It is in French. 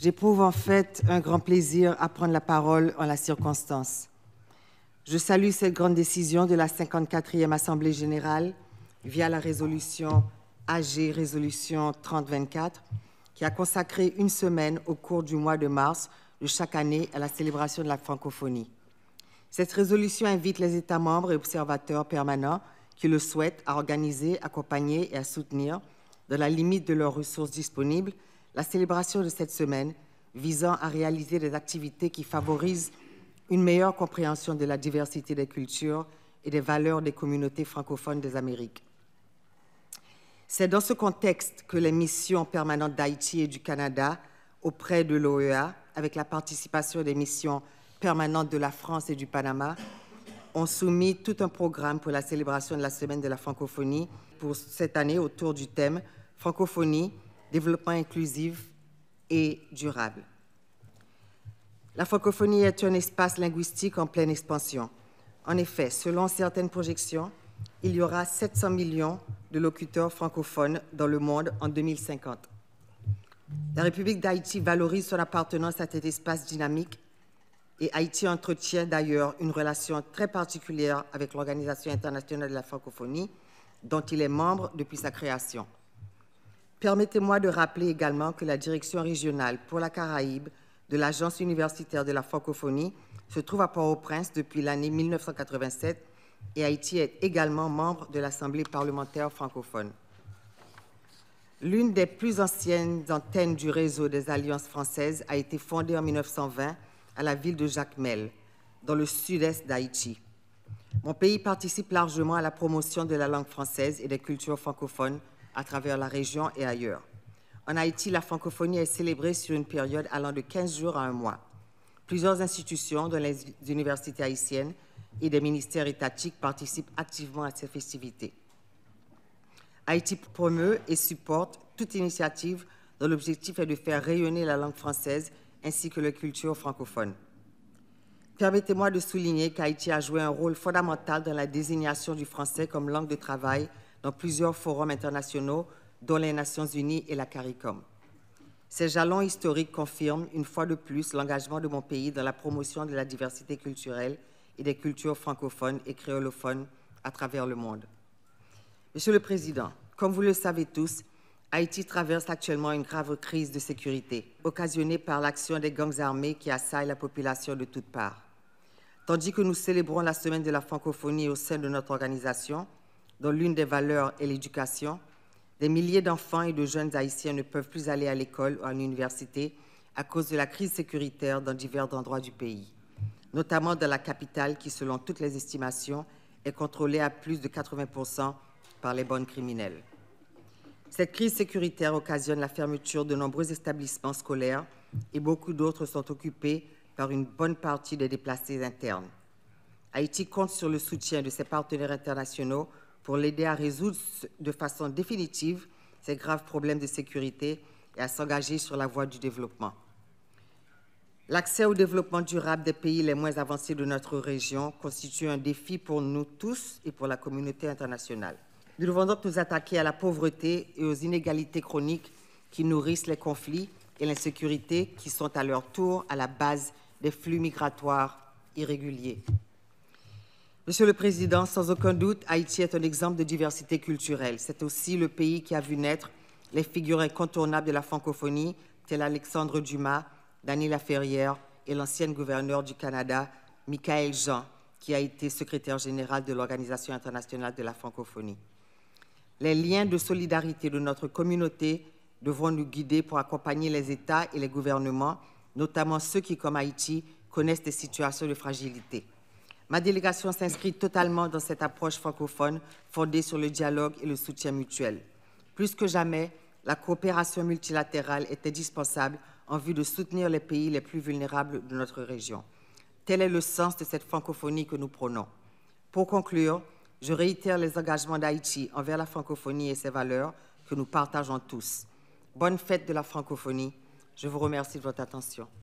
J'éprouve en fait un grand plaisir à prendre la parole en la circonstance. Je salue cette grande décision de la 54e Assemblée générale via la résolution AG Résolution 3024 qui a consacré une semaine au cours du mois de mars de chaque année à la célébration de la francophonie. Cette résolution invite les États membres et observateurs permanents qui le souhaitent à organiser, accompagner et à soutenir, dans la limite de leurs ressources disponibles, la célébration de cette semaine visant à réaliser des activités qui favorisent une meilleure compréhension de la diversité des cultures et des valeurs des communautés francophones des Amériques. C'est dans ce contexte que les missions permanentes d'Haïti et du Canada auprès de l'OEA, avec la participation des missions permanentes de la France et du Panama, ont soumis tout un programme pour la célébration de la Semaine de la francophonie pour cette année autour du thème « Francophonie, développement inclusif et durable ». La francophonie est un espace linguistique en pleine expansion. En effet, selon certaines projections, il y aura 700 millions de locuteurs francophones dans le monde en 2050. La République d'Haïti valorise son appartenance à cet espace dynamique et Haïti entretient d'ailleurs une relation très particulière avec l'Organisation internationale de la francophonie, dont il est membre depuis sa création. Permettez-moi de rappeler également que la direction régionale pour la Caraïbe de l'Agence universitaire de la francophonie se trouve à Port-au-Prince depuis l'année 1987 et Haïti est également membre de l'Assemblée parlementaire francophone. L'une des plus anciennes antennes du réseau des Alliances françaises a été fondée en 1920 à la ville de Jacmel, dans le sud-est d'Haïti. Mon pays participe largement à la promotion de la langue française et des cultures francophones à travers la région et ailleurs. En Haïti, la francophonie est célébrée sur une période allant de 15 jours à un mois. Plusieurs institutions, dont les universités haïtiennes et des ministères étatiques, participent activement à ces festivités. Haïti promeut et supporte toute initiative dont l'objectif est de faire rayonner la langue française ainsi que les cultures francophones. Permettez-moi de souligner qu'Haïti a joué un rôle fondamental dans la désignation du français comme langue de travail dans plusieurs forums internationaux, dont les Nations Unies et la CARICOM. Ces jalons historiques confirment une fois de plus l'engagement de mon pays dans la promotion de la diversité culturelle et des cultures francophones et créolophones à travers le monde. Monsieur le Président, comme vous le savez tous, Haïti traverse actuellement une grave crise de sécurité, occasionnée par l'action des gangs armés qui assaillent la population de toutes parts. Tandis que nous célébrons la Semaine de la francophonie au sein de notre organisation, dont l'une des valeurs est l'éducation, des milliers d'enfants et de jeunes haïtiens ne peuvent plus aller à l'école ou à l'université à cause de la crise sécuritaire dans divers endroits du pays, notamment dans la capitale qui, selon toutes les estimations, est contrôlée à plus de 80% par les bandes criminelles. Cette crise sécuritaire occasionne la fermeture de nombreux établissements scolaires et beaucoup d'autres sont occupés par une bonne partie des déplacés internes. Haïti compte sur le soutien de ses partenaires internationaux pour l'aider à résoudre de façon définitive ces graves problèmes de sécurité et à s'engager sur la voie du développement. L'accès au développement durable des pays les moins avancés de notre région constitue un défi pour nous tous et pour la communauté internationale. Nous devons donc nous attaquer à la pauvreté et aux inégalités chroniques qui nourrissent les conflits et l'insécurité qui sont à leur tour à la base des flux migratoires irréguliers. Monsieur le Président, sans aucun doute, Haïti est un exemple de diversité culturelle. C'est aussi le pays qui a vu naître les figures incontournables de la francophonie, telles Alexandre Dumas, Dany Laferrière et l'ancienne gouverneure du Canada, Michaëlle Jean, qui a été secrétaire générale de l'Organisation internationale de la francophonie. Les liens de solidarité de notre communauté devront nous guider pour accompagner les États et les gouvernements, notamment ceux qui, comme Haïti, connaissent des situations de fragilité. Ma délégation s'inscrit totalement dans cette approche francophone fondée sur le dialogue et le soutien mutuel. Plus que jamais, la coopération multilatérale est indispensable en vue de soutenir les pays les plus vulnérables de notre région. Tel est le sens de cette francophonie que nous prônons. Pour conclure, je réitère les engagements d'Haïti envers la francophonie et ses valeurs que nous partageons tous. Bonne fête de la francophonie. Je vous remercie de votre attention.